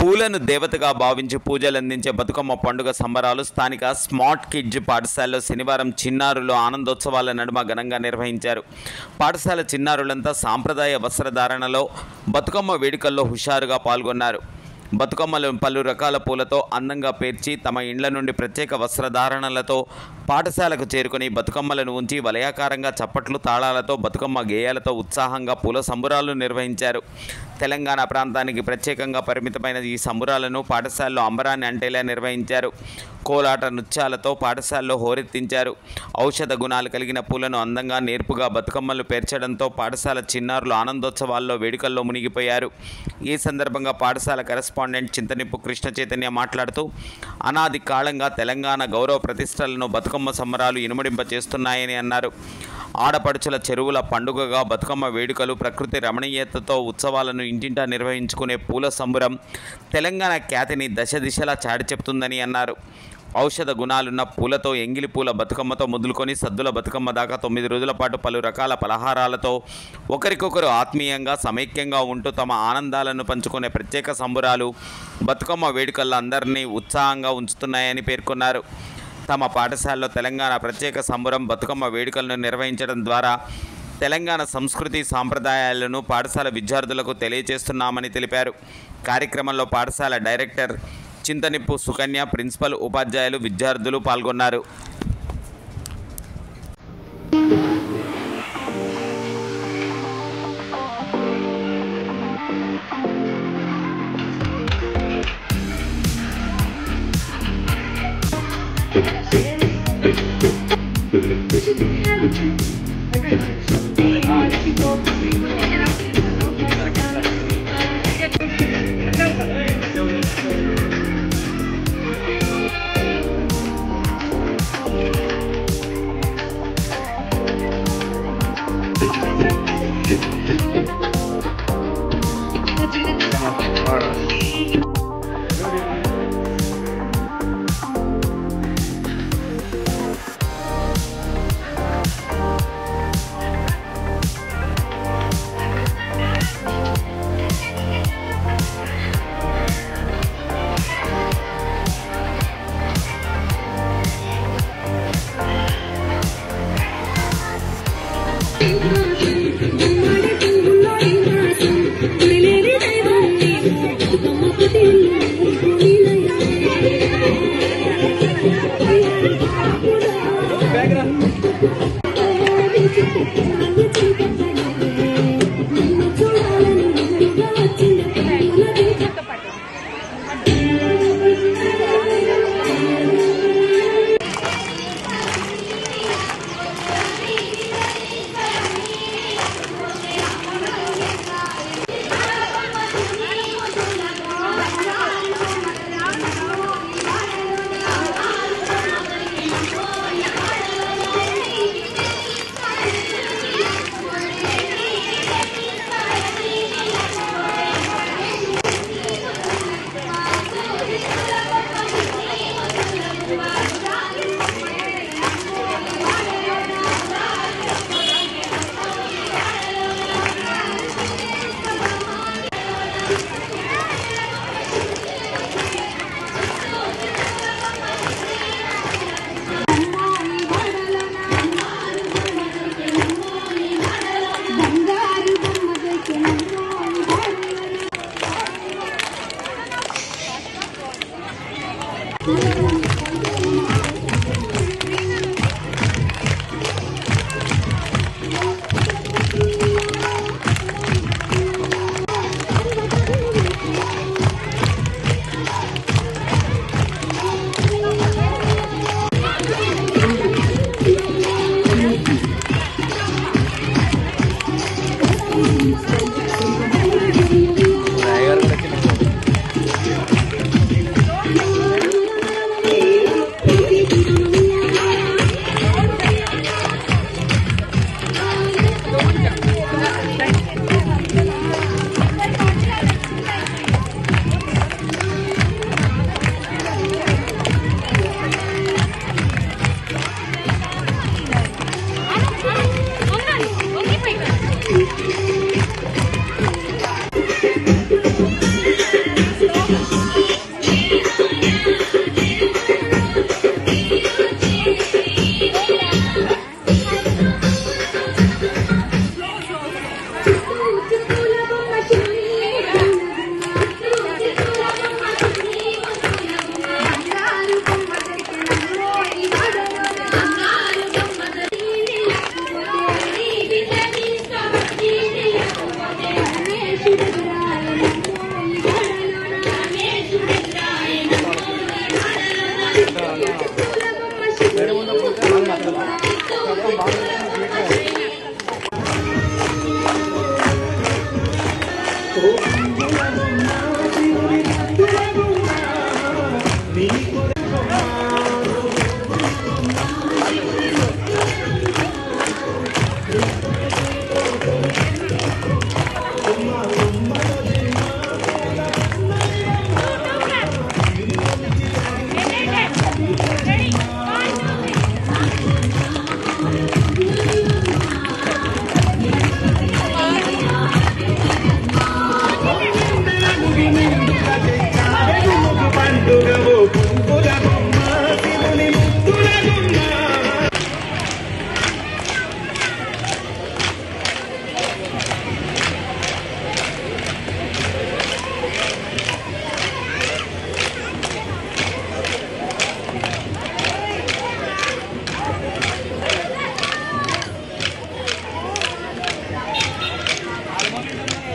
పూలను దేవతగా భావించి పూజలందించే బతుకమ్మ పండుగ సంబరాలు స్థానిక స్మార్ట్ కిడ్జ్ పాఠశాలలో శనివారం చిన్నారులు ఆనందోత్సవాల నడుమ ఘనంగా నిర్వహించారు. పాఠశాల చిన్నారులంతా సాంప్రదాయ వస్త్రధారణలో బతుకమ్మ వేడుకల్లో హుషారుగా పాల్గొన్నారు. బతుకమ్మలను పలు రకాల పూలతో అందంగా పేర్చి తమ ఇండ్ల నుండి ప్రత్యేక వస్త్రధారణలతో పాఠశాలకు చేరుకుని బతుకమ్మలను ఉంచి వలయాకారంగా చప్పట్లు తాళాలతో బతుకమ్మ గేయాలతో ఉత్సాహంగా పూల సంబురాలు నిర్వహించారు. తెలంగాణ ప్రాంతానికి ప్రత్యేకంగా పరిమితమైన ఈ సంబురాలను పాఠశాలలో అంబరాన్ని అంటేలా నిర్వహించారు. కోలాట నృత్యాలతో పాఠశాలలో హోరెత్తించారు. ఔషధ గుణాలు కలిగిన పూలను అందంగా నేర్పుగా బతుకమ్మలు పేర్చడంతో పాఠశాల చిన్నారులు ఆనందోత్సవాల్లో వేడుకల్లో మునిగిపోయారు. ఈ సందర్భంగా పాఠశాల కరెస్పాండెంట్ చింతనిప్పు కృష్ణ చైతన్య మాట్లాడుతూ అనాది కాలంగా తెలంగాణ గౌరవ ప్రతిష్టలను బతుకమ్మ సంబరాలు ఇనుమడింప చేస్తున్నాయని అన్నారు. ఆడపడుచుల చెరువుల పండుగగా బతుకమ్మ వేడుకలు ప్రకృతి రమణీయతతో ఉత్సవాలను ఇంటింటా నిర్వహించుకునే పూల సంబరం తెలంగాణ ఖ్యాతిని దశ దిశలా చాటి చెప్తుందని అన్నారు. ఔషధ గుణాలున్న పూలతో ఎంగిలి పూల బతుకమ్మతో మొదలుకొని సద్దుల బతుకమ్మ దాకా 9 రోజుల పాటు పలు రకాల పలహారాలతో ఒకరికొకరు ఆత్మీయంగా సమైక్యంగా ఉంటూ తమ ఆనందాలను పంచుకునే ప్రత్యేక సంబురాలు బతుకమ్మ వేడుకల్లో అందరినీ ఉత్సాహంగా ఉంచుతున్నాయని పేర్కొన్నారు. తమ పాఠశాలలో తెలంగాణ ప్రత్యేక సంబరం బతుకమ్మ వేడుకలను నిర్వహించడం ద్వారా తెలంగాణ సంస్కృతి సాంప్రదాయాలను పాఠశాల విద్యార్థులకు తెలియజేస్తున్నామని తెలిపారు. కార్యక్రమంలో పాఠశాల డైరెక్టర్ చింతనిప్పు సుకన్య, ప్రిన్సిపల్, ఉపాధ్యాయులు, విద్యార్థులు పాల్గొన్నారు.